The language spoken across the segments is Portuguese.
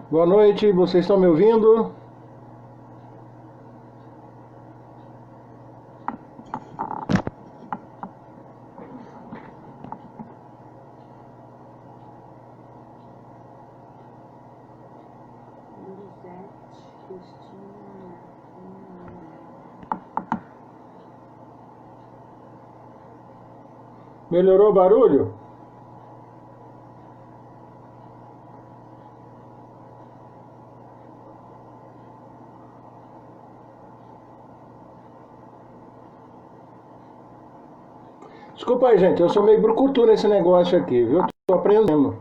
Boa noite, vocês estão me ouvindo? Melhorou o barulho? Desculpa aí, gente, eu sou meio brucutu nesse negócio aqui, viu? Tô aprendendo.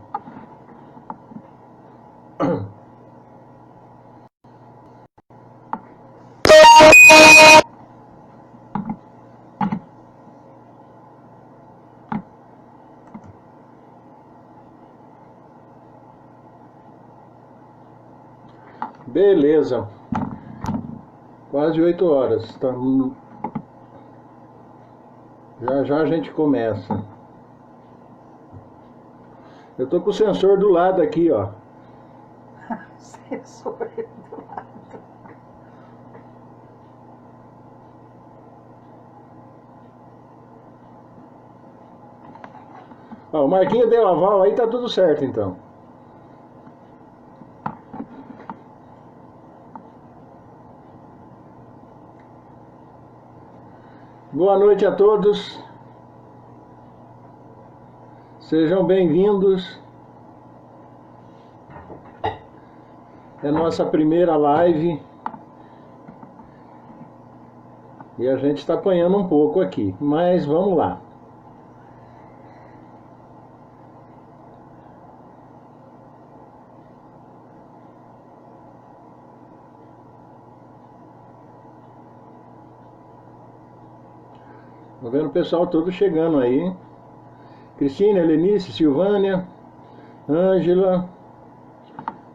Beleza. Quase 8 horas. Tá... Já já a gente começa. Eu tô com o sensor do lado aqui, ó. Sensor do lado. Ó, o Marquinho deu aval aí, tá tudo certo então. Boa noite a todos. Sejam bem-vindos. É nossa primeira live. E a gente está apanhando um pouco aqui, mas vamos lá. Tô vendo o pessoal todo chegando aí. Cristina, Helenice, Silvânia, Ângela.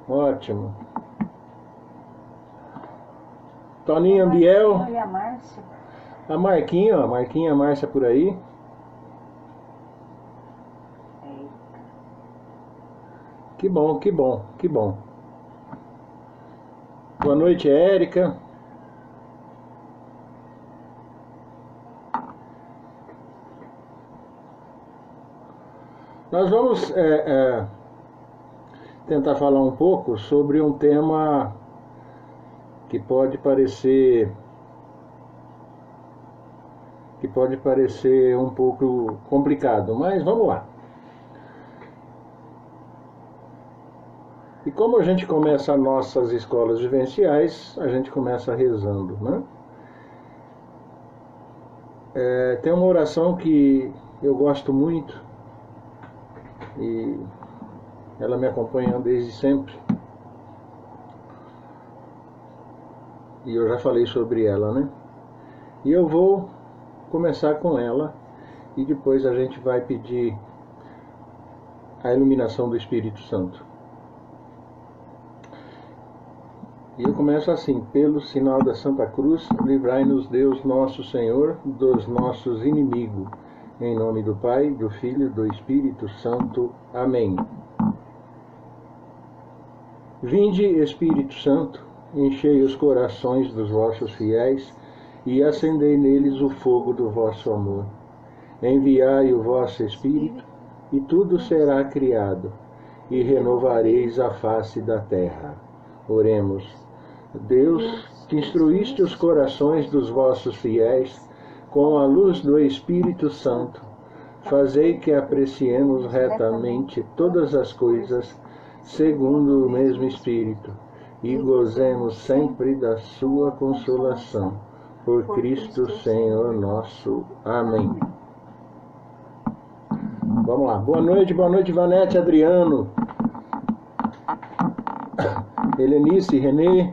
Ótimo. Toninho Ambiel. E a Márcia? A Marquinha, ó. Marquinha e a Márcia por aí. Que bom, que bom, que bom. Boa noite, Érica. Nós vamos tentar falar um pouco sobre um tema que pode parecer um pouco complicado, mas vamos lá. E como a gente começa nossas escolas vivenciais, a gente começa rezando, né? Tem uma oração que eu gosto muito e ela me acompanha desde sempre. E eu já falei sobre ela, né? E eu vou começar com ela e depois a gente vai pedir a iluminação do Espírito Santo. E eu começo assim: pelo sinal da Santa Cruz, livrai-nos Deus nosso Senhor dos nossos inimigos. Em nome do Pai, do Filho e do Espírito Santo. Amém. Vinde, Espírito Santo, enchei os corações dos vossos fiéis e acendei neles o fogo do vosso amor. Enviai o vosso Espírito, e tudo será criado, e renovareis a face da terra. Oremos. Deus, que instruíste os corações dos vossos fiéis com a luz do Espírito Santo, fazei que apreciemos retamente todas as coisas segundo o mesmo Espírito, e gozemos sempre da sua consolação. Por Cristo Senhor nosso. Amém. Vamos lá. Boa noite, Vanete, Adriano, Helenice, Renê.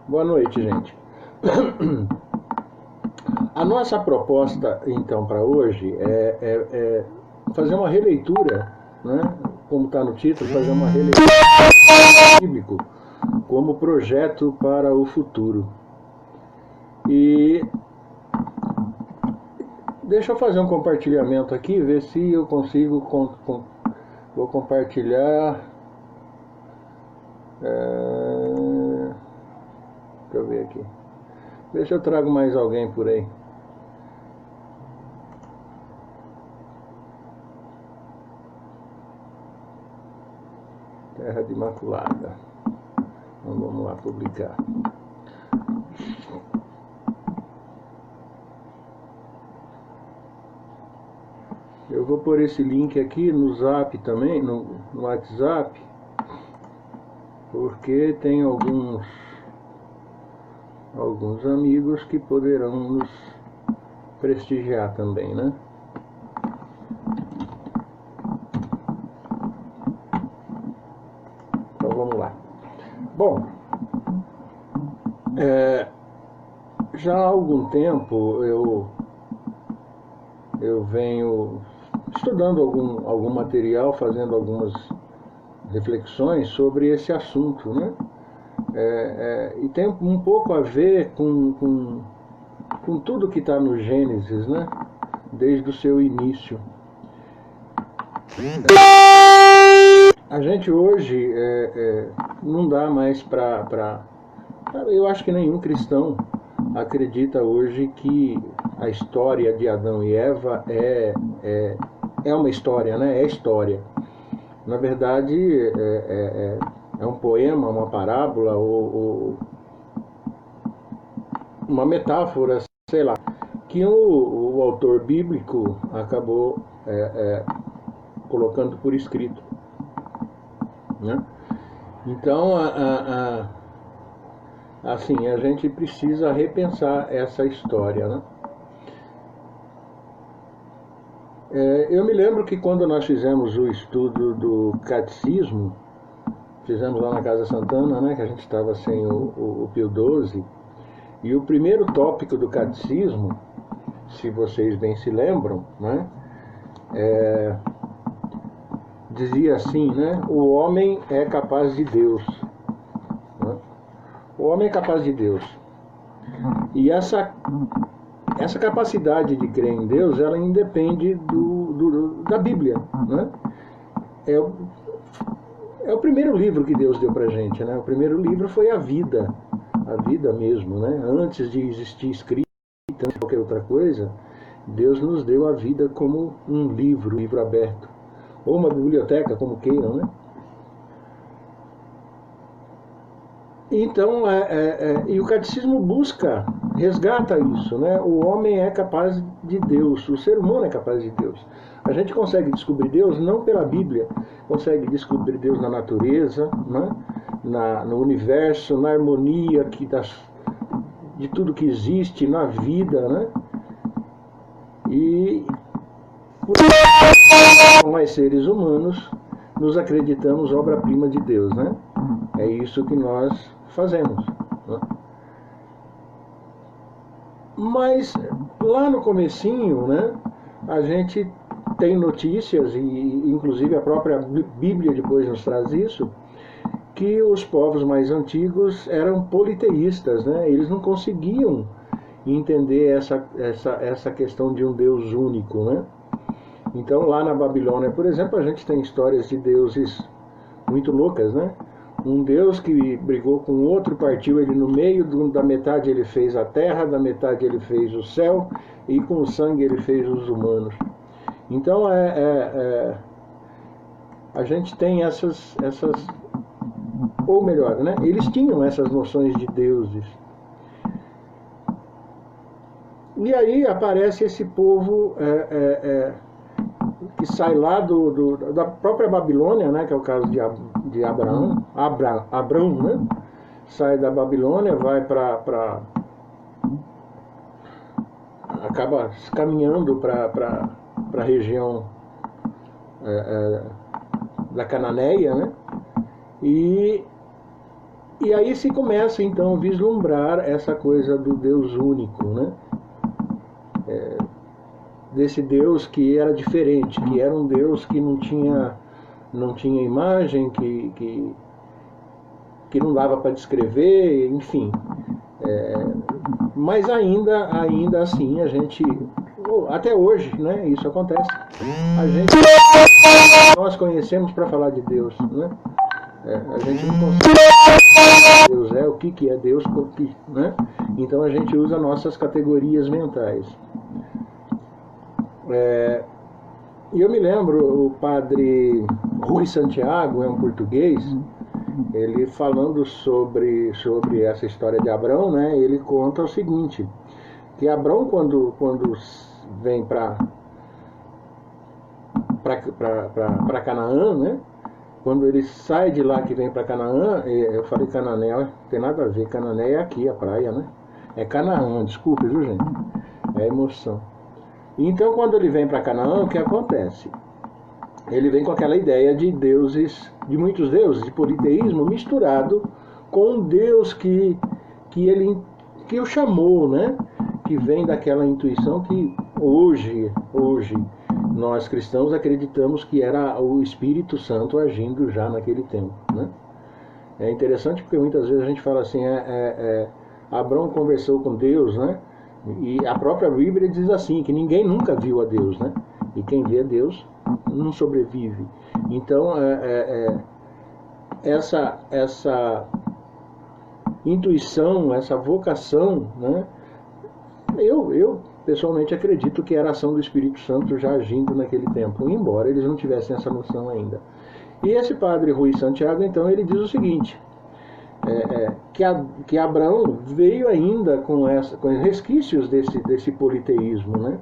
Boa noite, gente. A nossa proposta, então, para hoje é fazer uma releitura, né? Como está no título, fazer uma releitura bíblico como projeto para o futuro. E deixa eu fazer um compartilhamento aqui, ver se eu consigo. Vou compartilhar. Deixa eu ver aqui. Deixa eu trago mais alguém por aí. Terra de Imaculada. Então vamos lá publicar. Eu vou pôr esse link aqui no Zap também, no WhatsApp, porque tem alguns amigos que poderão nos prestigiar também, né? Então vamos lá. Bom, já há algum tempo eu venho estudando algum material, fazendo algumas reflexões sobre esse assunto, né? E tem um pouco a ver com tudo que está no Gênesis, né? Desde o seu início. A gente hoje não dá mais para... Eu acho que nenhum cristão acredita hoje que a história de Adão e Eva é uma história, né? É história. Na verdade, é um poema, uma parábola ou uma metáfora, sei lá, que o autor bíblico acabou colocando por escrito, né? Então, assim, a gente precisa repensar essa história, né? Eu me lembro que quando nós fizemos o estudo do catecismo, fizemos lá na Casa Santana, né, que a gente estava sem o Pio XII, e o primeiro tópico do catecismo, se vocês bem se lembram, né, dizia assim, né, o homem é capaz de Deus. Né? O homem é capaz de Deus. E essa capacidade de crer em Deus, ela independe da Bíblia, né? É o primeiro livro que Deus deu pra gente, né? O primeiro livro foi a vida mesmo, né? Antes de existir escrita, qualquer outra coisa, Deus nos deu a vida como um livro aberto, ou uma biblioteca, como queiram, né? Então, e o catecismo resgata isso, né? O homem é capaz de Deus, o ser humano é capaz de Deus. A gente consegue descobrir Deus não pela Bíblia, consegue descobrir Deus na natureza, né? No universo, na harmonia de tudo que existe, na vida, né? E nós, seres humanos, nos acreditamos obra-prima de Deus, né? É isso que nós fazemos, né? Mas lá no comecinho, né, a gente tem notícias, e inclusive a própria Bíblia depois nos traz isso, que os povos mais antigos eram politeístas, né? Eles não conseguiam entender essa questão de um Deus único, né? Então lá na Babilônia, por exemplo, a gente tem histórias de deuses muito loucas, né? Um Deus que brigou com outro, partiu ele no meio, da metade ele fez a terra, da metade ele fez o céu, e com o sangue ele fez os humanos. Então a gente tem essas, ou melhor, né? Eles tinham essas noções de deuses. E aí aparece esse povo que sai lá da própria Babilônia, né, que é o caso de Abraão, né, sai da Babilônia, vai acaba caminhando para a região da Cananeia, né, e aí se começa então a vislumbrar essa coisa do Deus único, né, desse Deus que era diferente, que era um Deus que não tinha imagem, que não dava para descrever, enfim. Mas ainda assim a gente, até hoje, né, isso acontece. Nós conhecemos para falar de Deus, né? A gente não consegue saber Deus o que é Deus, né? Então a gente usa nossas categorias mentais. E eu me lembro, o padre Rui Santiago, é um português, ele falando sobre essa história de Abrão, né? Ele conta o seguinte, que Abrão, quando vem para Canaã, né? Quando ele sai de lá que vem para Canaã, eu falei Canané, não tem nada a ver, Canané é aqui, a praia, né? É Canaã, desculpe, viu, gente? É emoção. Então, quando ele vem para Canaã, o que acontece? Ele vem com aquela ideia de deuses, de muitos deuses, de politeísmo, misturado com um Deus que o chamou, né? Que vem daquela intuição que hoje nós cristãos acreditamos que era o Espírito Santo agindo já naquele tempo, né? É interessante porque muitas vezes a gente fala assim, Abrão conversou com Deus, né? E a própria Bíblia diz assim, que ninguém nunca viu a Deus, né? E quem vê a Deus não sobrevive. Então, essa intuição, essa vocação, né? Eu pessoalmente acredito que era a ação do Espírito Santo já agindo naquele tempo, embora eles não tivessem essa noção ainda. E esse padre Rui Santiago, então, ele diz o seguinte, que Abraão veio ainda com resquícios desse politeísmo, né?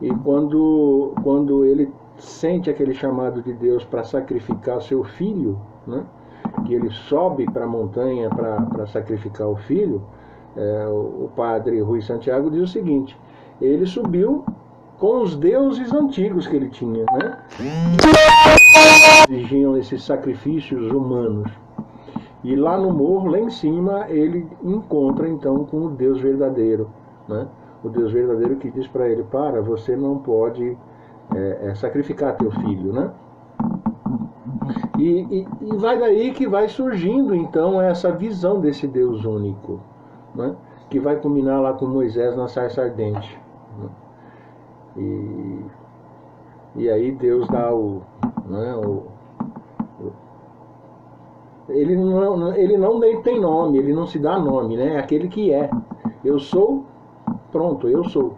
E quando ele sente aquele chamado de Deus para sacrificar seu filho, né? Que ele sobe para a montanha para sacrificar o filho, o padre Rui Santiago diz o seguinte, ele subiu com os deuses antigos que ele tinha, né? Exigiam esses sacrifícios humanos. E lá no morro, lá em cima, ele encontra então com o Deus verdadeiro, né? O Deus verdadeiro que diz para ele, você não pode sacrificar teu filho, né? E vai daí que vai surgindo então essa visão desse Deus único, né? Que vai culminar lá com Moisés na sarça ardente, né? E aí Deus dá ele não tem nome, ele não se dá nome, né? É aquele que é. Eu sou, pronto, eu sou.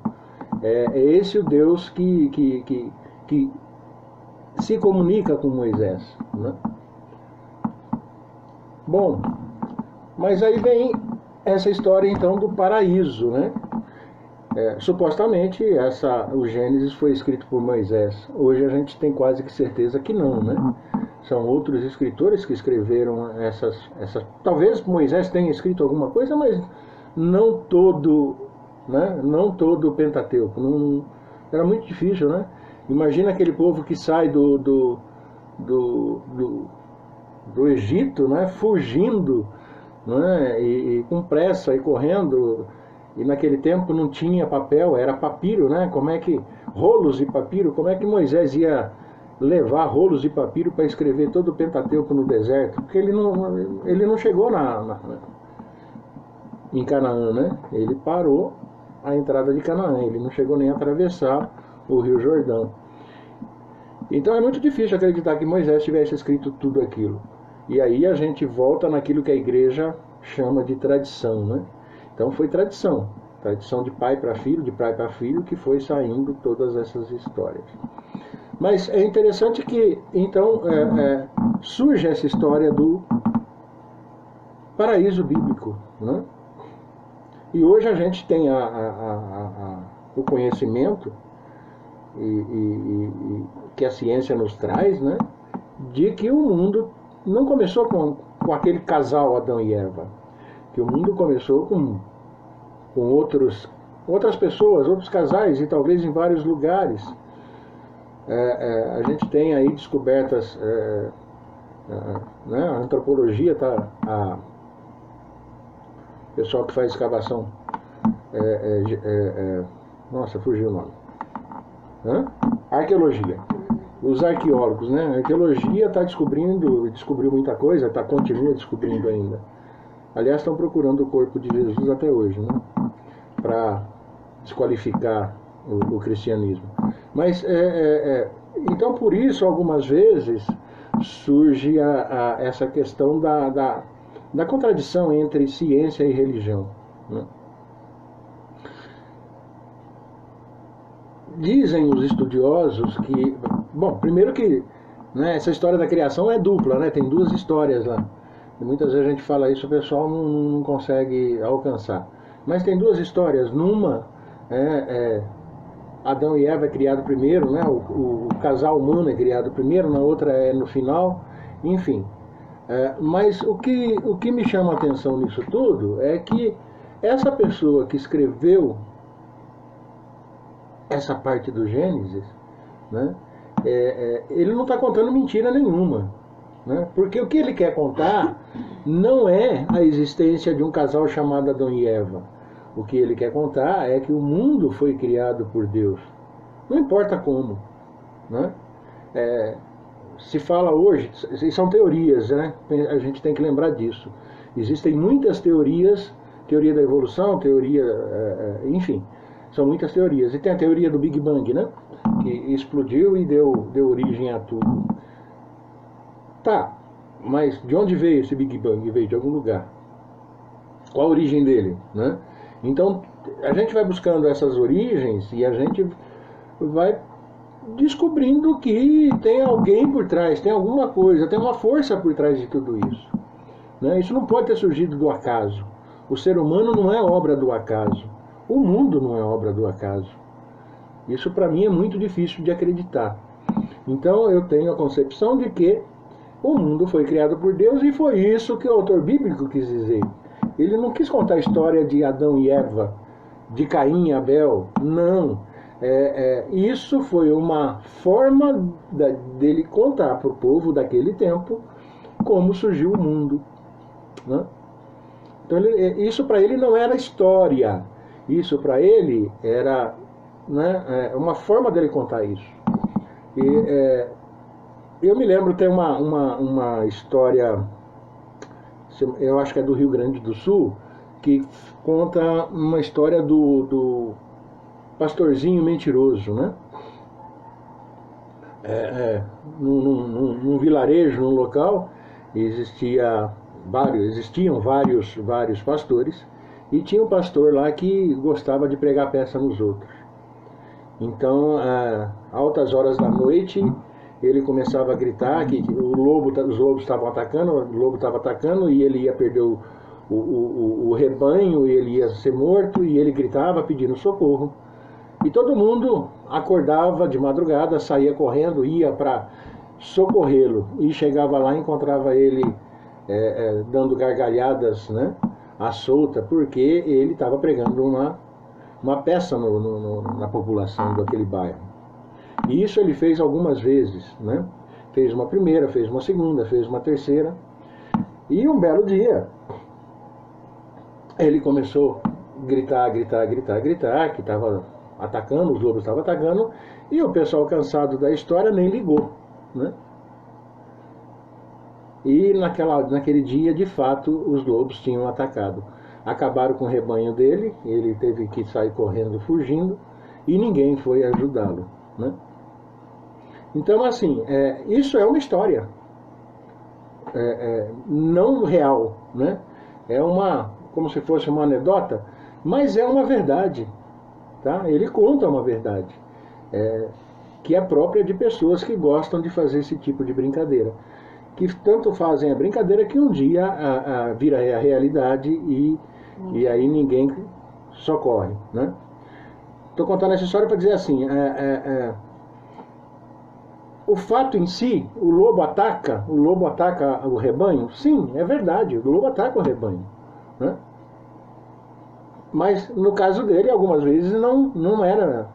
É esse o Deus que se comunica com Moisés, né? Bom, mas aí vem essa história então do paraíso, né? Supostamente o Gênesis foi escrito por Moisés. Hoje a gente tem quase que certeza que não, né? São outros escritores que escreveram essas. Talvez Moisés tenha escrito alguma coisa, mas não todo, né? Não todo o Pentateuco. Não, era muito difícil, né? Imagina aquele povo que sai do Egito, né? Fugindo, né? E com pressa e correndo. E naquele tempo não tinha papel, era papiro, né? Rolos de papiro, como é que Moisés ia levar rolos de papiro para escrever todo o Pentateuco no deserto? Porque ele não chegou em Canaã, né? Ele parou a entrada de Canaã, ele não chegou nem a atravessar o Rio Jordão. Então é muito difícil acreditar que Moisés tivesse escrito tudo aquilo. E aí a gente volta naquilo que a igreja chama de tradição, né? Então foi tradição de pai para filho, que foi saindo todas essas histórias. Mas é interessante que, então, surge essa história do paraíso bíblico, né? E hoje a gente tem o conhecimento que a ciência nos traz, né? De que o mundo não começou com aquele casal Adão e Eva, que o mundo começou com outras pessoas, outros casais, e talvez em vários lugares. A gente tem aí descobertas, né? A antropologia o pessoal que faz escavação, nossa, fugiu o nome, arqueologia, os arqueólogos, né? A arqueologia descobriu muita coisa, continua descobrindo ainda. Aliás, estão procurando o corpo de Jesus até hoje, né? Para desqualificar o cristianismo. Mas, então, por isso, algumas vezes, surge essa questão da contradição entre ciência e religião, né? Dizem os estudiosos que, bom, primeiro que, né, essa história da criação é dupla, né? Tem duas histórias lá. E muitas vezes a gente fala isso, o pessoal não consegue alcançar. Mas tem duas histórias. Numa, Adão e Eva é criado primeiro, né? O casal humano é criado primeiro, na outra é no final, enfim. Mas o que me chama a atenção nisso tudo é que essa pessoa que escreveu essa parte do Gênesis, né, ele não está contando mentira nenhuma, né? Porque o que ele quer contar não é a existência de um casal chamado Adão e Eva. O que ele quer contar é que o mundo foi criado por Deus. Não importa como, né? Se fala hoje, são teorias, né? A gente tem que lembrar disso. Existem muitas teorias, teoria da evolução, enfim, são muitas teorias. E tem a teoria do Big Bang, né? Que explodiu e deu origem a tudo. Tá, mas de onde veio esse Big Bang? Veio de algum lugar. Qual a origem dele, né? Então, a gente vai buscando essas origens e a gente vai descobrindo que tem alguém por trás, tem alguma coisa, tem uma força por trás de tudo isso, né? Isso não pode ter surgido do acaso. O ser humano não é obra do acaso. O mundo não é obra do acaso. Isso para mim é muito difícil de acreditar. Então eu tenho a concepção de que o mundo foi criado por Deus e foi isso que o autor bíblico quis dizer. Ele não quis contar a história de Adão e Eva, de Caim e Abel. Não. Isso foi uma forma dele contar para o povo daquele tempo como surgiu o mundo, né? Então isso para ele não era história. Isso para ele era, né, uma forma dele contar isso. E eu me lembro, tem uma história, eu acho que é do Rio Grande do Sul, que conta uma história do pastorzinho mentiroso, né? Num vilarejo, num local, existiam vários pastores, e tinha um pastor lá que gostava de pregar peça nos outros. Então, altas horas da noite, ele começava a gritar que os lobos estavam atacando, o lobo estava atacando e ele ia perder o rebanho, e ele ia ser morto, e ele gritava pedindo socorro. E todo mundo acordava de madrugada, saía correndo, ia para socorrê-lo, e chegava lá e encontrava ele dando gargalhadas, né, à solta, porque ele estava pregando uma peça na população daquele bairro. E isso ele fez algumas vezes, né? Fez uma primeira, fez uma segunda, fez uma terceira. E um belo dia, ele começou a gritar, que estava atacando, os lobos estavam atacando, e o pessoal cansado da história nem ligou, né? E naquele dia, de fato, os lobos tinham atacado. Acabaram com o rebanho dele, ele teve que sair correndo, fugindo, e ninguém foi ajudá-lo, né? Então, assim, isso é uma história não real, né? Como se fosse uma anedota, mas é uma verdade, tá? Ele conta uma verdade, que é própria de pessoas que gostam de fazer esse tipo de brincadeira, que tanto fazem a brincadeira que um dia vira a realidade e aí ninguém socorre, né? Estou contando essa história para dizer assim, o fato em si, o lobo ataca o rebanho, sim, é verdade, o lobo ataca o rebanho, né? Mas no caso dele, algumas vezes não era,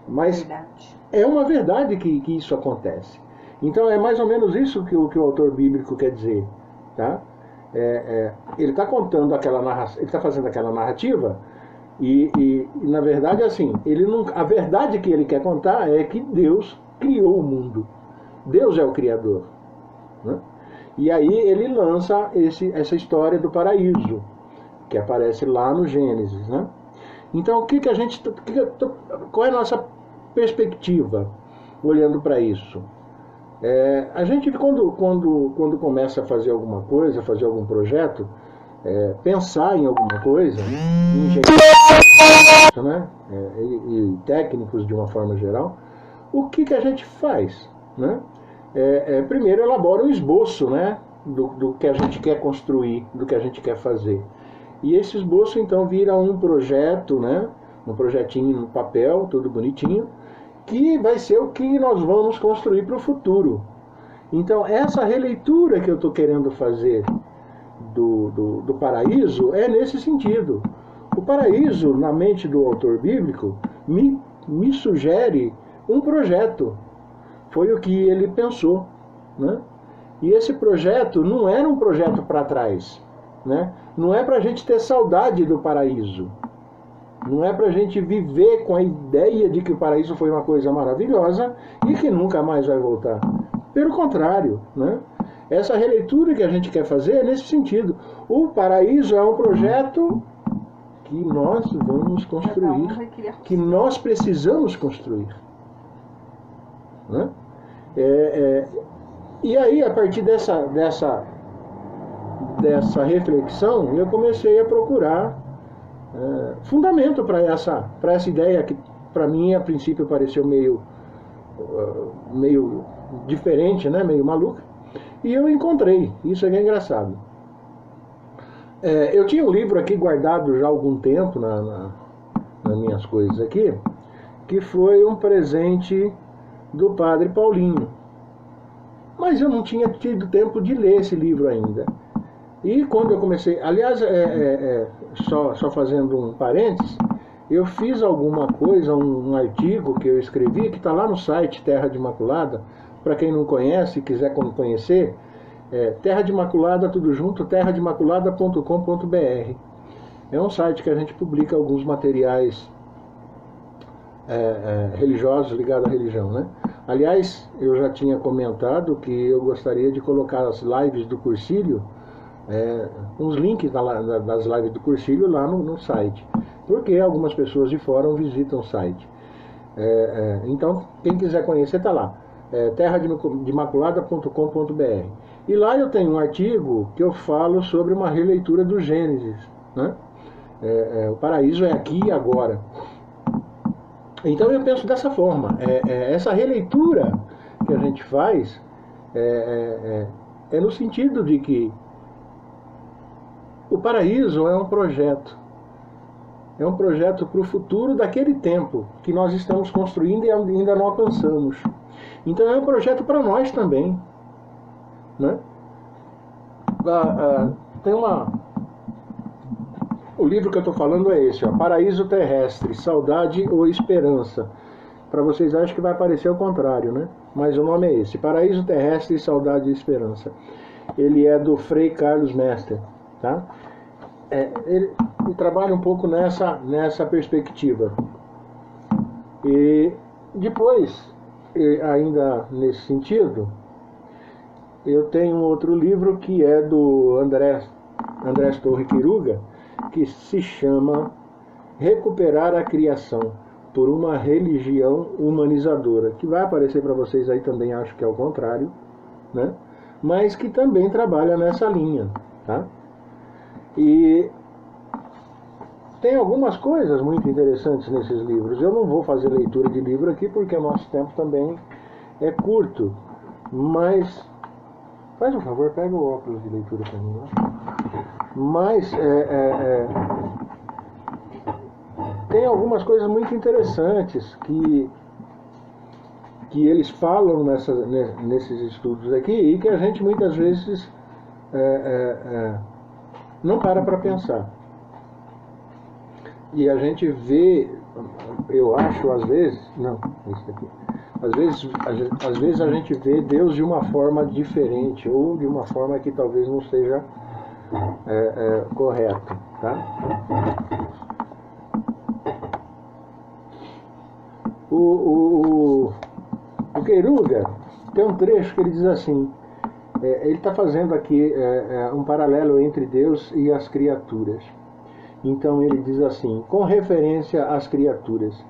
mas verdade. É uma verdade que isso acontece. Então é mais ou menos isso que o autor bíblico quer dizer, tá? Ele está contando aquela narração, ele está fazendo aquela narrativa e na verdade, assim, a verdade que ele quer contar é que Deus criou o mundo. Deus é o Criador, né? E aí ele lança essa história do paraíso, que aparece lá no Gênesis, né? Então, qual é a nossa perspectiva olhando para isso? A gente, quando começa a fazer alguma coisa, fazer algum projeto, pensar em alguma coisa, engenheiros, né? E técnicos de uma forma geral, o que a gente faz? Né? Primeiro elabora um esboço, né? Do que a gente quer construir, do que a gente quer fazer. E esse esboço então vira um projeto, né? Um projetinho no papel, tudo bonitinho, que vai ser o que nós vamos construir para o futuro. Então essa releitura que eu estou querendo fazer do paraíso é nesse sentido. O paraíso, na mente do autor bíblico, me sugere um projeto. Foi o que ele pensou, né? E esse projeto não era um projeto para trás, né? Não é para a gente ter saudade do paraíso. Não é para a gente viver com a ideia de que o paraíso foi uma coisa maravilhosa e que nunca mais vai voltar. Pelo contrário, né? Essa releitura que a gente quer fazer é nesse sentido. O paraíso é um projeto que nós vamos construir, que nós precisamos construir. Né? E aí, a partir dessa reflexão, eu comecei a procurar fundamento para essa ideia que, para mim, a princípio pareceu meio diferente, né? Meio maluca. E eu encontrei, isso é engraçado. Eu tinha um livro aqui guardado já há algum tempo nas minhas coisas aqui, que foi um presente do Padre Paulinho. Mas eu não tinha tido tempo de ler esse livro ainda. E quando eu comecei... Aliás, só fazendo um parênteses, eu fiz alguma coisa, um artigo que eu escrevi, que está lá no site Terra de Imaculada. Para quem não conhece, quiser conhecer, Terra de Imaculada, tudo junto, terradeimaculada.com.br. É um site que a gente publica alguns materiais religiosos ligados à religião, né? Aliás, eu já tinha comentado que eu gostaria de colocar as lives do Cursilho, uns links das lives do Cursilho lá no site, porque algumas pessoas de fora visitam o site. Então, quem quiser conhecer, está lá. terradeimaculada.com.br. E lá eu tenho um artigo que eu falo sobre uma releitura do Gênesis, né? O paraíso é aqui e agora. Então eu penso dessa forma. Essa releitura que a gente faz no sentido de que o paraíso é um projeto. É um projeto para o futuro daquele tempo que nós estamos construindo e ainda não alcançamos. Então é um projeto para nós também, né? Tem o livro que eu estou falando é esse, Paraíso Terrestre, Saudade ou Esperança. Para vocês acham que vai parecer o contrário, né? Mas o nome é esse, Paraíso Terrestre, Saudade e Esperança. Ele é do Frei Carlos Mester, tá? Ele trabalha um pouco nessa perspectiva. E depois, ainda nesse sentido, eu tenho um outro livro que é do Andrés Torre Quiruga, que se chama Recuperar a Criação por uma Religião Humanizadora, que vai aparecer para vocês aí também, acho que é o contrário, né? Mas que também trabalha nessa linha, tá? E tem algumas coisas muito interessantes nesses livros. Eu não vou fazer leitura de livro aqui porque o nosso tempo também é curto, mas faz um favor, pega o óculos de leitura para mim, né? Mas tem algumas coisas muito interessantes que eles falam nesses estudos aqui e que a gente muitas vezes não para pensar. E a gente vê, eu acho às vezes, não, isso daqui. Às vezes a gente vê Deus de uma forma diferente, ou de uma forma que talvez não seja correta, tá? O Quiruga tem um trecho que ele diz assim, ele está fazendo aqui um paralelo entre Deus e as criaturas. Então ele diz assim, com referência às criaturas,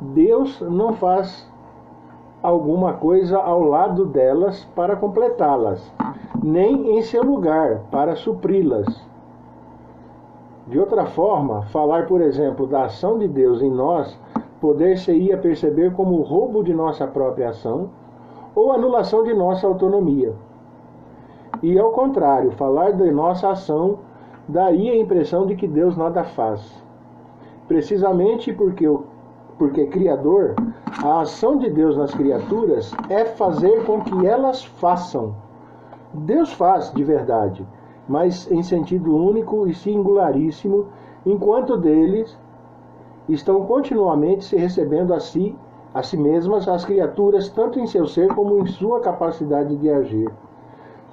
Deus não faz alguma coisa ao lado delas para completá-las, nem em seu lugar para supri-las. De outra forma, falar, por exemplo, da ação de Deus em nós, poder-se-ia perceber como roubo de nossa própria ação ou anulação de nossa autonomia. E, ao contrário, falar de nossa ação daria a impressão de que Deus nada faz. Precisamente porque Criador, a ação de Deus nas criaturas é fazer com que elas façam. Deus faz de verdade, mas em sentido único e singularíssimo, enquanto deles estão continuamente se recebendo a si mesmas as criaturas, tanto em seu ser como em sua capacidade de agir.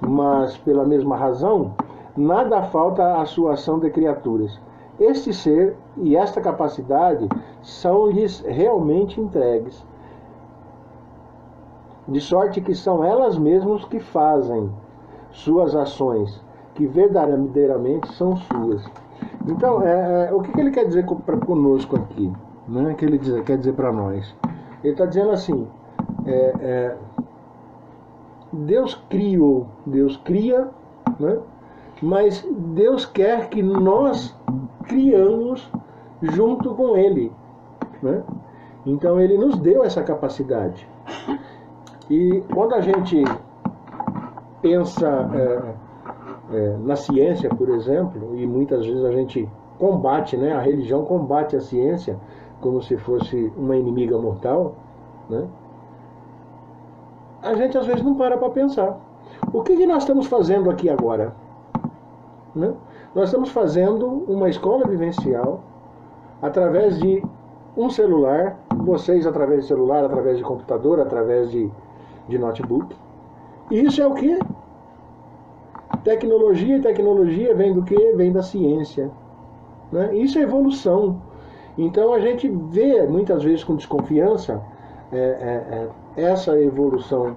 Mas, pela mesma razão, nada falta à sua ação de criaturas. Este ser e esta capacidade são-lhes realmente entregues, de sorte que são elas mesmas que fazem suas ações, que verdadeiramente são suas. Então, o que ele quer dizer conosco aqui? Né? Que ele quer dizer para nós? Ele está dizendo assim, Deus criou, Deus cria, né? Mas Deus quer que nós criamos junto com Ele, né? Então Ele nos deu essa capacidade. E quando a gente pensa na ciência, por exemplo, e muitas vezes a gente combate, né? A religião combate a ciência como se fosse uma inimiga mortal, né? A gente às vezes não para pensar. O que nós estamos fazendo aqui agora? Né? Nós estamos fazendo uma escola vivencial através de um celular, vocês através de celular, através de computador, através de notebook. E isso é o que? Tecnologia, e tecnologia vem do que? Vem da ciência. Né? Isso é evolução. Então a gente vê muitas vezes com desconfiança essa evolução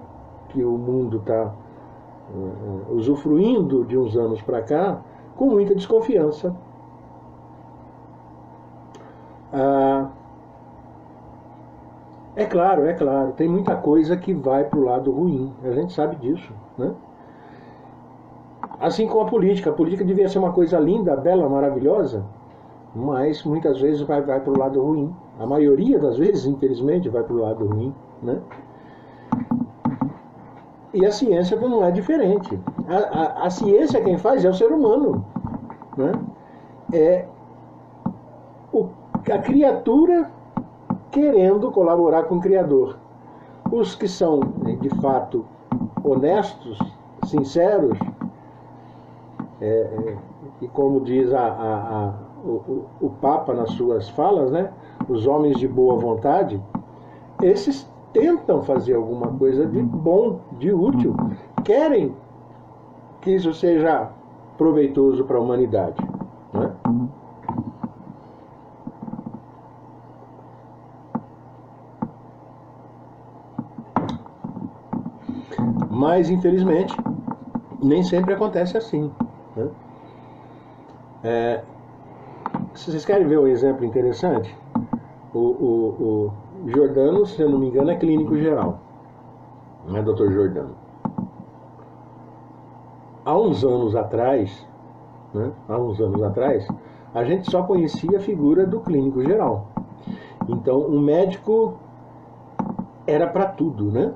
que o mundo está usufruindo de uns anos para cá, com muita desconfiança. É claro, tem muita coisa que vai para o lado ruim, a gente sabe disso, né? Assim como a política devia ser uma coisa linda, bela, maravilhosa, mas muitas vezes vai para o lado ruim. A maioria das vezes, infelizmente, vai para o lado ruim, né? E a ciência não é diferente. A ciência quem faz é o ser humano, né? É a criatura querendo colaborar com o Criador. Os que são, de fato, honestos, sinceros, e como diz o Papa nas suas falas, né? Os homens de boa vontade, esses tentam fazer alguma coisa de bom, de útil, querem que isso seja proveitoso para a humanidade, né? Mas, infelizmente, nem sempre acontece assim, né? Se vocês querem ver um exemplo interessante, o Giordano, se eu não me engano, é clínico geral, não é, Dr. Giordano? Há uns anos atrás, né? A gente só conhecia a figura do clínico geral. Então, o médico era para tudo, né?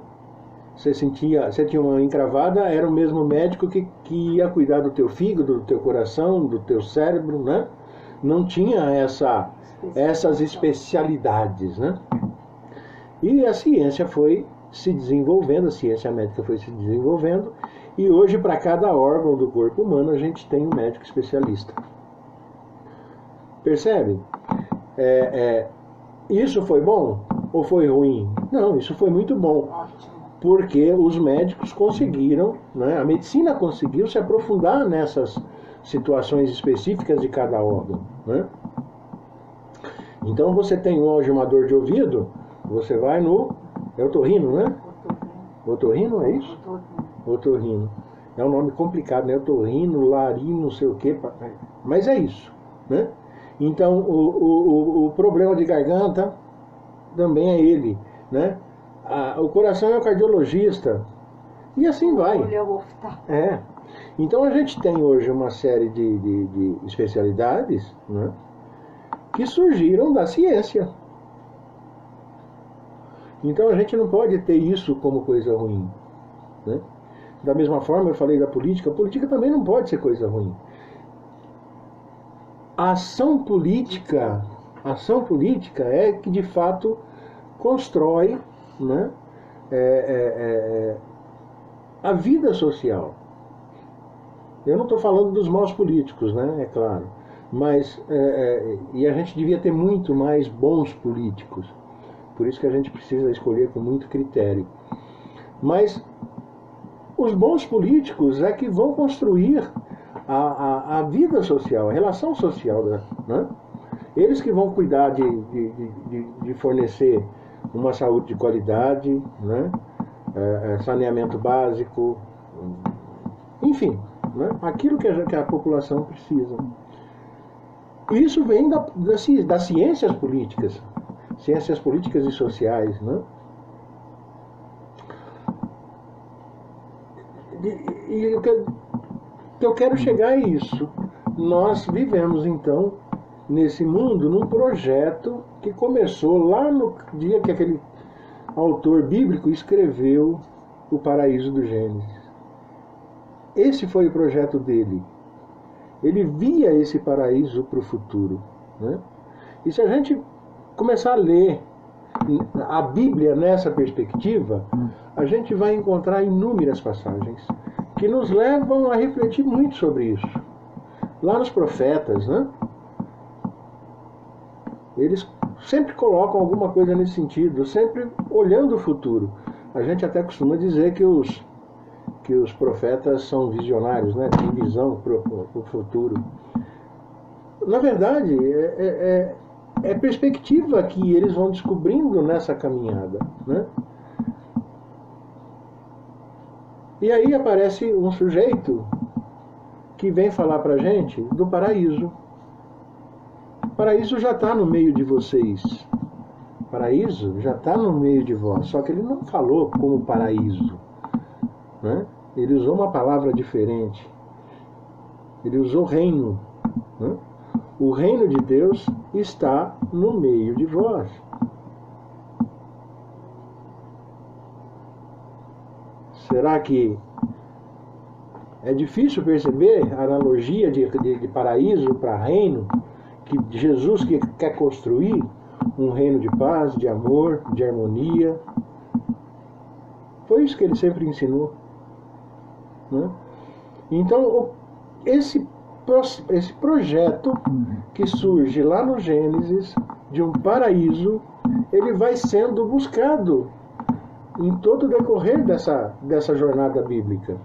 Você tinha uma encravada, era o mesmo médico que ia cuidar do teu fígado, do teu coração, do teu cérebro, né? Não tinha essas especialidades, né? E a ciência foi se desenvolvendo, a ciência médica foi se desenvolvendo, e hoje para cada órgão do corpo humano a gente tem um médico especialista. Percebe? Isso foi bom ou foi ruim? Não, isso foi muito bom. Porque os médicos conseguiram, né, a medicina conseguiu se aprofundar nessas situações específicas de cada órgão, né? Então você tem um algemador de ouvido, você vai no... É otorrino, né? Otorrino, é isso? Otorrino. É um nome complicado, né? Otorrino, larino, não sei o quê. Mas é isso, né? Então o problema de garganta também é ele, né? O coração é o cardiologista. E assim vai. Olha o oftalmo. Então a gente tem hoje uma série de especialidades, né, que surgiram da ciência. Então a gente não pode ter isso como coisa ruim, né? Da mesma forma eu falei da política, a política também não pode ser coisa ruim. A ação política é que de fato constrói, né, a vida social. Eu não estou falando dos maus políticos, né, é claro, mas e a gente devia ter muito mais bons políticos. Por isso que a gente precisa escolher com muito critério. Mas os bons políticos é que vão construir a vida social, a relação social, né? Eles que vão cuidar de fornecer uma saúde de qualidade, né? Saneamento básico, enfim, né? Aquilo que a população precisa. Isso vem das ciências políticas e sociais, né? E o que eu quero chegar é isso. Nós vivemos, então, nesse mundo, num projeto que começou lá no dia que aquele autor bíblico escreveu o paraíso do Gênesis. Esse foi o projeto dele. Ele via esse paraíso para o futuro, né? E se a gente começar a ler a Bíblia nessa perspectiva, a gente vai encontrar inúmeras passagens que nos levam a refletir muito sobre isso. Lá nos profetas, né? Eles sempre colocam alguma coisa nesse sentido, sempre olhando o futuro. A gente até costuma dizer que os profetas são visionários, né? Tem visão para o futuro. Na verdade, é perspectiva que eles vão descobrindo nessa caminhada, né? E aí aparece um sujeito que vem falar pra gente do paraíso. O paraíso já está no meio de vocês. O paraíso já está no meio de vós. Só que ele não falou como paraíso, né? Ele usou uma palavra diferente. Ele usou reino, né? O reino de Deus está no meio de vós. Será que é difícil perceber a analogia de paraíso para reino? Que Jesus que quer construir um reino de paz, de amor, de harmonia. Foi isso que ele sempre ensinou, né? Então, esse projeto que surge lá no Gênesis, de um paraíso, ele vai sendo buscado em todo o decorrer dessa jornada bíblica.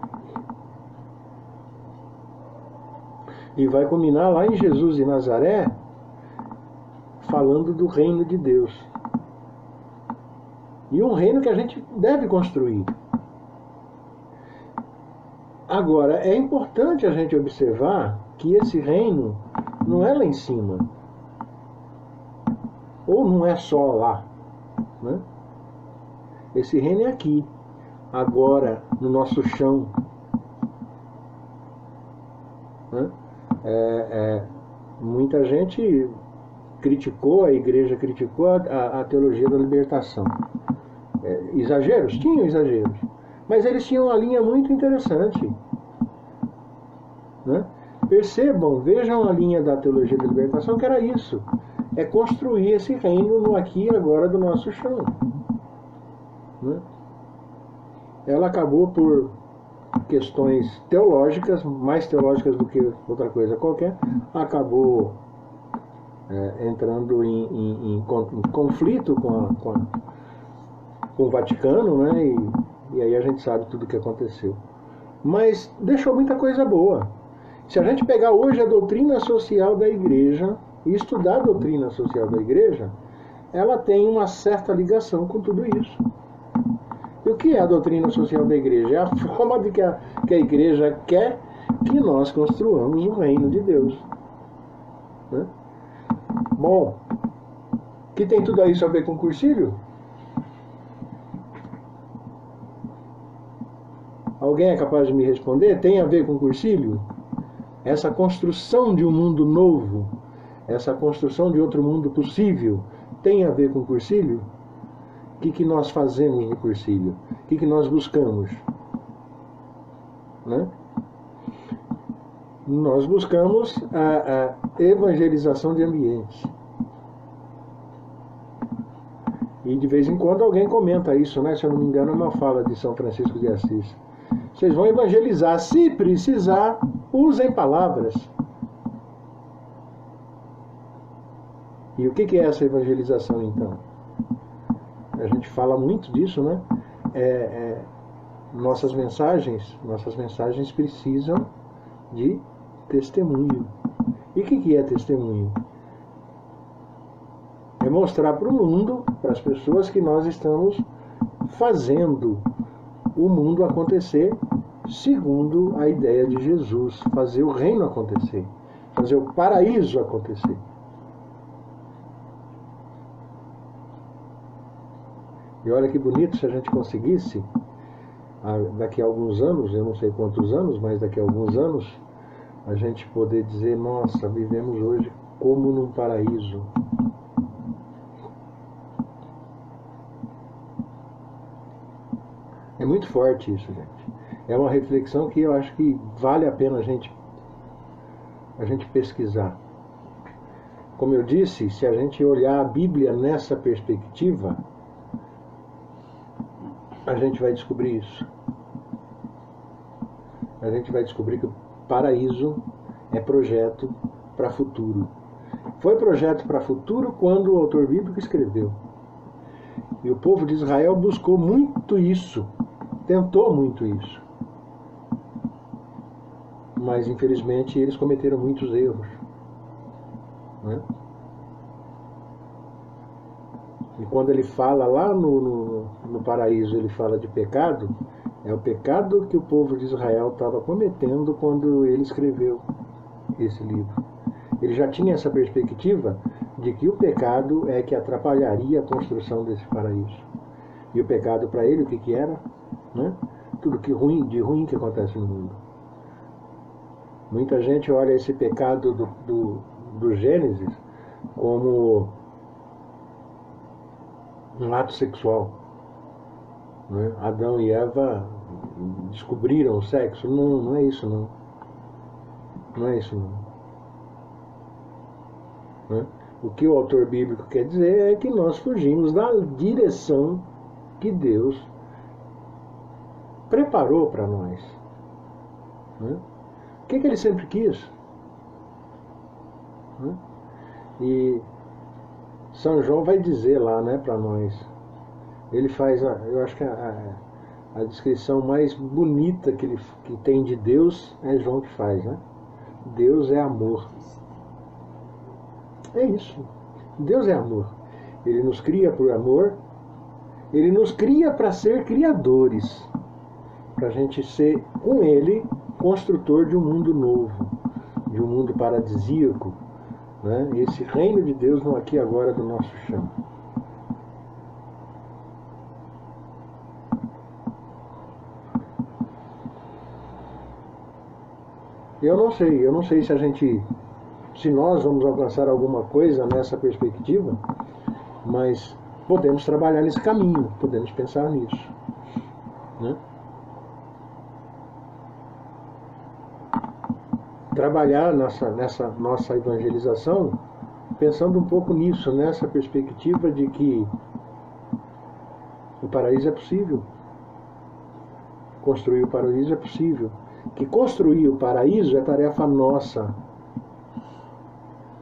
E vai culminar lá em Jesus de Nazaré, falando do reino de Deus. E um reino que a gente deve construir. Agora, é importante a gente observar que esse reino não é lá em cima. Ou não é só lá, né? Esse reino é aqui, agora, no nosso chão, né? Muita gente criticou, a igreja criticou a teologia da libertação. Exageros? Tinham exageros. Mas eles tinham uma linha muito interessante, né? Percebam, vejam a linha da teologia da libertação, que era isso. É construir esse reino no aqui e agora do nosso chão, né? Ela acabou por questões teológicas, mais teológicas do que outra coisa qualquer, acabou entrando em conflito com o Vaticano, né? E aí a gente sabe tudo o que aconteceu. Mas deixou muita coisa boa. Se a gente pegar hoje a doutrina social da igreja e estudar a doutrina social da igreja, ela tem uma certa ligação com tudo isso. E o que é a doutrina social da igreja? É a forma de que a igreja quer que nós construamos o reino de Deus, né? Bom, que tem tudo isso a ver com o cursilho? Alguém é capaz de me responder? Tem a ver com Cursilho? Essa construção de um mundo novo, essa construção de outro mundo possível, tem a ver com Cursilho? O que nós fazemos no Cursilho? O que nós buscamos? Né? Nós buscamos a evangelização de ambientes. E de vez em quando alguém comenta isso, né? Se eu não me engano, é uma fala de São Francisco de Assis. Vocês vão evangelizar. Se precisar, usem palavras. E o que é essa evangelização, então? A gente fala muito disso, né? Nossas mensagens precisam de testemunho. E o que é testemunho? É mostrar para o mundo, para as pessoas, que nós estamos fazendo o mundo acontecer segundo a ideia de Jesus, fazer o reino acontecer, fazer o paraíso acontecer. E olha que bonito se a gente conseguisse, daqui a alguns anos, eu não sei quantos anos, mas daqui a alguns anos, a gente poder dizer, nossa, vivemos hoje como num paraíso. É muito forte isso, gente. É uma reflexão que eu acho que vale a pena a gente pesquisar. Como eu disse, se a gente olhar a Bíblia nessa perspectiva, a gente vai descobrir isso. A gente vai descobrir que o paraíso é projeto para futuro. Foi projeto para futuro quando o autor bíblico escreveu. E o povo de Israel buscou muito isso, tentou muito isso. Mas, infelizmente, eles cometeram muitos erros. Né? E quando ele fala lá no paraíso, ele fala de pecado, é o pecado que o povo de Israel estava cometendo quando ele escreveu esse livro. Ele já tinha essa perspectiva de que o pecado é que atrapalharia a construção desse paraíso. E o pecado para ele, o que era? Né? Tudo de ruim que acontece no mundo. Muita gente olha esse pecado do Gênesis como um ato sexual. Né? Adão e Eva descobriram o sexo. Não é isso, não. Não é isso, não. Né? O que o autor bíblico quer dizer é que nós fugimos da direção que Deus preparou para nós. Né? O que ele sempre quis? Né? E São João vai dizer lá, né, para nós. Ele faz, eu acho que a descrição mais bonita que tem de Deus é João que faz, né? Deus é amor. É isso. Deus é amor. Ele nos cria por amor. Ele nos cria para ser criadores. Para a gente ser, com Ele, construtor de um mundo novo. De um mundo paradisíaco. Né? Esse reino de Deus no aqui e agora do nosso chão. Eu não sei se nós vamos alcançar alguma coisa nessa perspectiva, mas podemos trabalhar nesse caminho, podemos pensar nisso. Né? Trabalhar nessa nossa evangelização, pensando um pouco nisso, nessa perspectiva de que o paraíso é possível. Construir o paraíso é possível. Que construir o paraíso é tarefa nossa,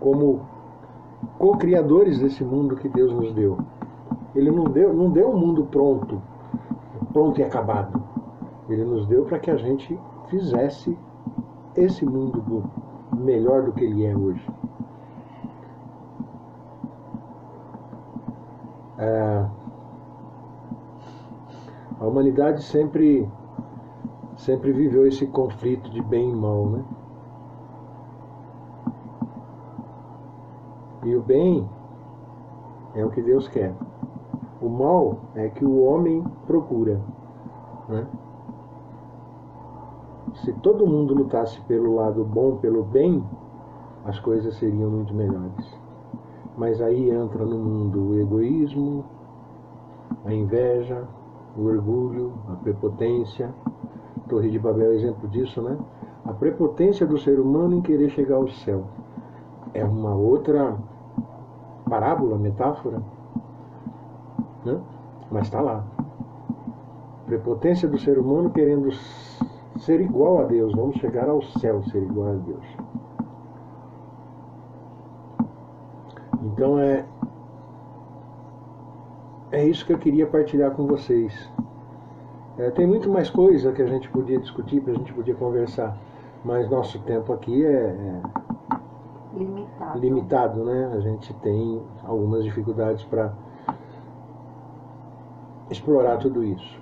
como co-criadores desse mundo que Deus nos deu. Ele não deu um mundo pronto e acabado. Ele nos deu para que a gente fizesse esse mundo melhor do que ele é hoje. A humanidade sempre viveu esse conflito de bem e mal, né? E o bem é o que Deus quer. O mal é que o homem procura, né? se todo mundo lutasse pelo lado bom, pelo bem, as coisas seriam muito melhores. Mas aí entra no mundo o egoísmo, a inveja, o orgulho, a prepotência. Torre de Babel é exemplo disso, né? A prepotência do ser humano em querer chegar ao céu. É uma outra parábola, metáfora, né? Mas está lá. Prepotência do ser humano querendo ser igual a Deus. Vamos chegar ao céu, ser igual a Deus. Então é isso que eu queria partilhar com vocês. Tem muito mais coisa que a gente podia discutir, que a gente podia conversar, mas nosso tempo aqui é limitado, né? A gente tem algumas dificuldades para explorar tudo isso.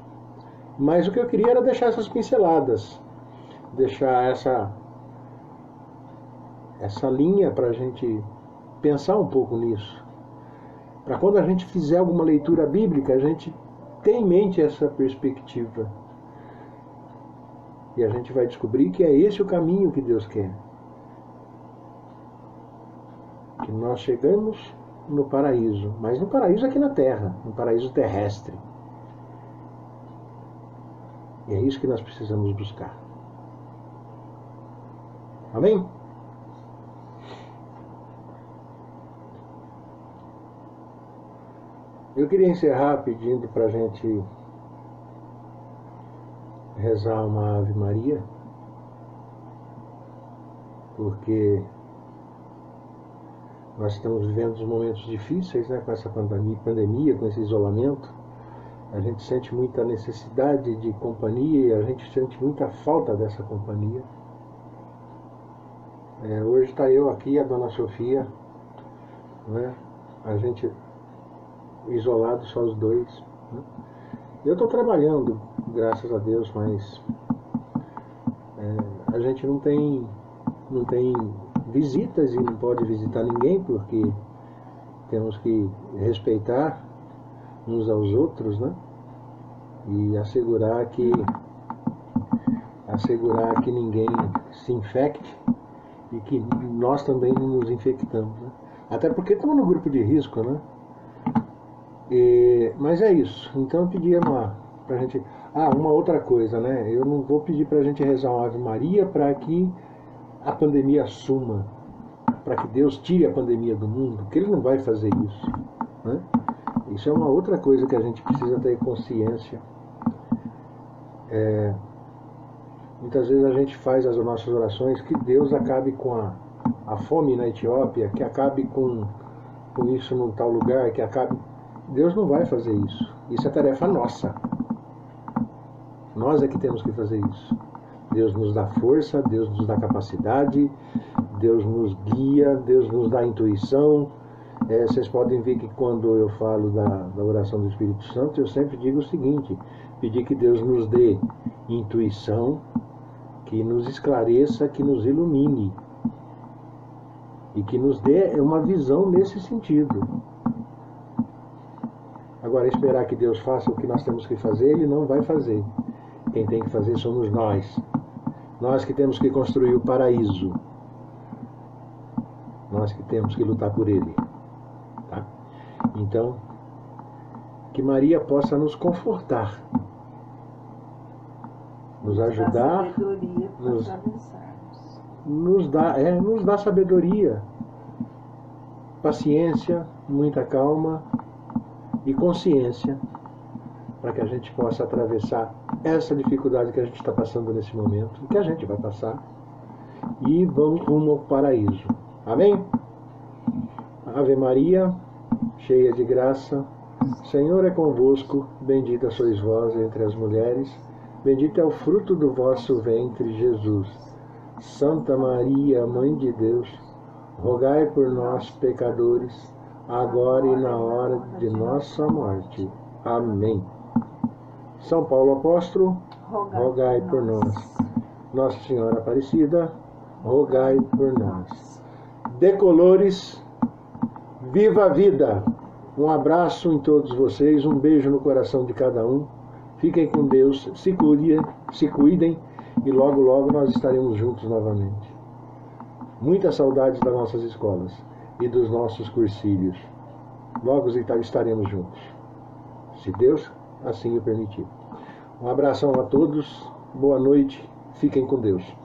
Mas o que eu queria era deixar essas pinceladas, deixar essa linha para a gente pensar um pouco nisso. Para quando a gente fizer alguma leitura bíblica, a gente ter em mente essa perspectiva. E a gente vai descobrir que é esse o caminho que Deus quer. Que nós chegamos no paraíso, mas no paraíso aqui na terra, no paraíso terrestre. E é isso que nós precisamos buscar. Amém? Eu queria encerrar pedindo para a gente rezar uma Ave Maria, porque nós estamos vivendo momentos difíceis, né, com essa pandemia, com esse isolamento. A gente sente muita necessidade de companhia e a gente sente muita falta dessa companhia. Hoje está eu aqui, a Dona Sofia, né, a gente isolados, só os dois, né? Eu estou trabalhando, graças a Deus, mas a gente não tem visitas e não pode visitar ninguém, porque temos que respeitar uns aos outros, né? E assegurar que ninguém se infecte e que nós também não nos infectamos, né? Até porque estamos no grupo de risco, né? Mas é isso. Então eu pedi pra gente... uma outra coisa, né? Eu não vou pedir pra gente rezar uma Ave Maria para que a pandemia suma, para que Deus tire a pandemia do mundo, porque Ele não vai fazer isso, né? Isso é uma outra coisa que a gente precisa ter consciência. Muitas vezes a gente faz as nossas orações que Deus acabe com a fome na Etiópia, que acabe com isso num tal lugar, que acabe... Deus não vai fazer isso. Isso é tarefa nossa. Nós é que temos que fazer isso. Deus nos dá força, Deus nos dá capacidade, Deus nos guia, Deus nos dá intuição. Vocês podem ver que quando eu falo da oração do Espírito Santo, eu sempre digo o seguinte: pedir que Deus nos dê intuição, que nos esclareça, que nos ilumine e que nos dê uma visão nesse sentido. Agora, esperar que Deus faça o que nós temos que fazer, Ele não vai fazer. Quem tem que fazer somos nós. Nós que temos que construir o paraíso. Nós que temos que lutar por ele. Tá? Então, que Maria possa nos confortar, nos ajudar, nos dá sabedoria, paciência, muita calma e consciência, para que a gente possa atravessar essa dificuldade que a gente está passando nesse momento, que a gente vai passar, e vamos rumo ao paraíso. Amém? Ave Maria, cheia de graça, Senhor é convosco, bendita sois vós entre as mulheres, bendito é o fruto do vosso ventre, Jesus. Santa Maria, Mãe de Deus, rogai por nós, pecadores, agora e na hora de nossa morte. Amém. São Paulo Apóstolo, rogai por nós. Nossa Senhora Aparecida, rogai por nós. Decolores, viva a vida! Um abraço em todos vocês, um beijo no coração de cada um. Fiquem com Deus, se cuidem e logo, logo nós estaremos juntos novamente. Muitas saudades das nossas escolas e dos nossos cursilhos. Logo estaremos juntos, se Deus assim o permitir. Um abração a todos, boa noite, fiquem com Deus.